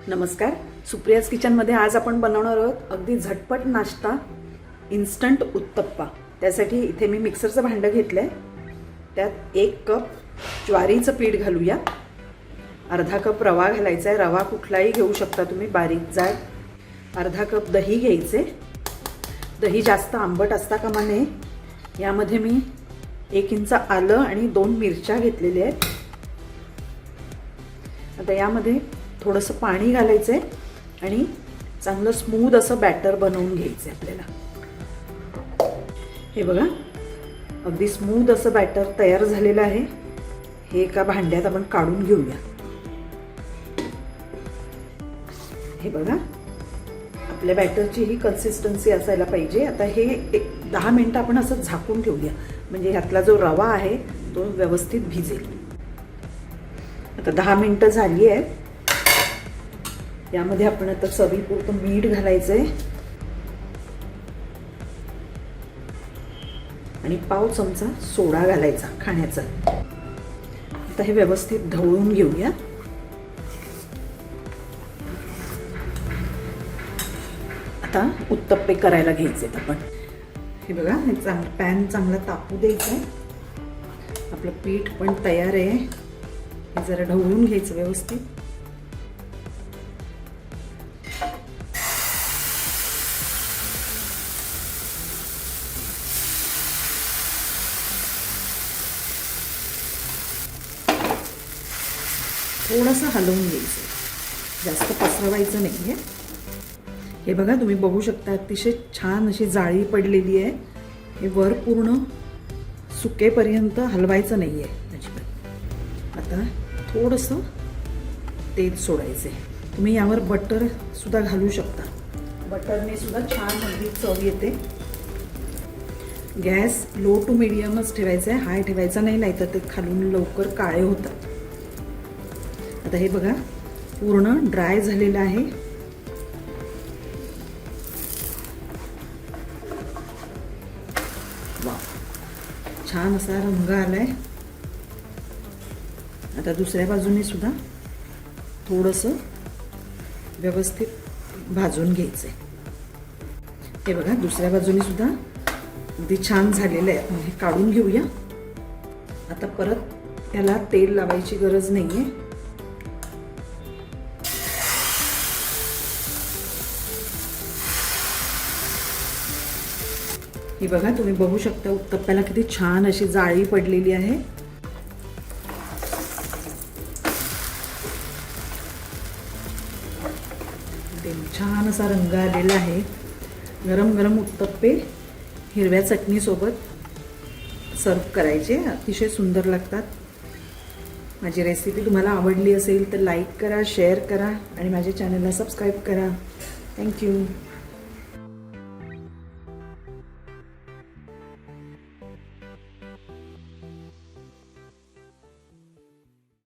नमस्कार. सुप्रियाज किचनमध्ये आज आपण बनवणार आहोत अगदी झटपट नाश्ता, इन्स्टंट उत्तप्पा. त्यासाठी इथे मी मिक्सरचं भांडं घेतलं आहे. त्यात 1 कप ज्वारीचं पीठ घालूया. अर्धा कप रवा घालायचा आहे. रवा कुठलाही घेऊ शकता तुम्ही, बारीक जाड. अर्धा कप दही घ्यायचे. दही जास्त आंबट असता कामा नये. यामध्ये मी 1 इंच आलं आणि 2 मिरच्या घेतलेल्या आहेत. आता यामध्ये थोडंसं पाणी घालायचं आहे आणि चांगलं स्मूथ असं बॅटर बनवून घ्यायचं आहे आपल्याला. हे बघा, अगदी स्मूथ असं बॅटर तयार झालेलं आहे. हे एका भांड्यात आपण काढून घेऊया. हे बघा, आपल्या बॅटरची ही कन्सिस्टन्सी असायला पाहिजे. आता हे 10 मिनिटं आपण असं झाकून ठेवूया, म्हणजे ह्यातला जो रवा आहे तो व्यवस्थित भिजेल. आता 10 मिनिटं झाली आहेत. यामध्ये आपण आता चवीपुरतं मीठ घालायचं आहे आणि पाव चमचा सोडा घालायचा खाण्याचा. आता हे व्यवस्थित ढवळून घेऊया. आता उत्तप्पे करायला घ्यायचे आपण. हे बघा, हे पॅन चांगला तापू द्यायचं आहे. आपलं पीठ पण तयार आहे. हे जरा ढवळून घ्यायचं व्यवस्थित. थोडंसं हलवून घ्यायचं, जास्त पसरवायचं नाही आहे. हे बघा, तुम्ही बघू शकता अतिशय छान अशी जाळी पडलेली आहे. हे वर पूर्ण सुकेपर्यंत हलवायचं नाही आहे अजिबात. आता थोडंसं तेल सोडायचं आहे. तुम्ही यावर बटर सुद्धा घालू शकता. बटरने सुद्धा छान अगदी चव येते. गॅस लो टू मिडियमच ठेवायचा आहे, हाय ठेवायचा नाही, नाहीतर ते खालून लवकर काळे होतात. आता हे बघा, पूर्ण ड्राय झालेलं आहे. वा, छान असा रंग आलाय. आता दुसऱ्या बाजूने सुद्धा थोडंसं व्यवस्थित भाजून घ्यायचंय. हे बघा, दुसऱ्या बाजूने सुद्धा अगदी छान झालेलं आहे. हे काढून घेऊया. आता परत याला तेल लावायची गरज नाहीये. हे बघा, तुम्ही बघू शकता उत्तप्प्याला किती छान अशी जाळी पडलेली आहे. छान असा रंग आलेला आहे. गरम गरम उत्तप्पे हिरव्या चटणीसोबत सर्व करायचे, अतिशय सुंदर लागतात. माझी रेसिपी तुम्हाला आवडली असेल तर लाईक करा, शेअर करा आणि माझ्या चॅनलला सबस्क्राईब करा. थँक्यू.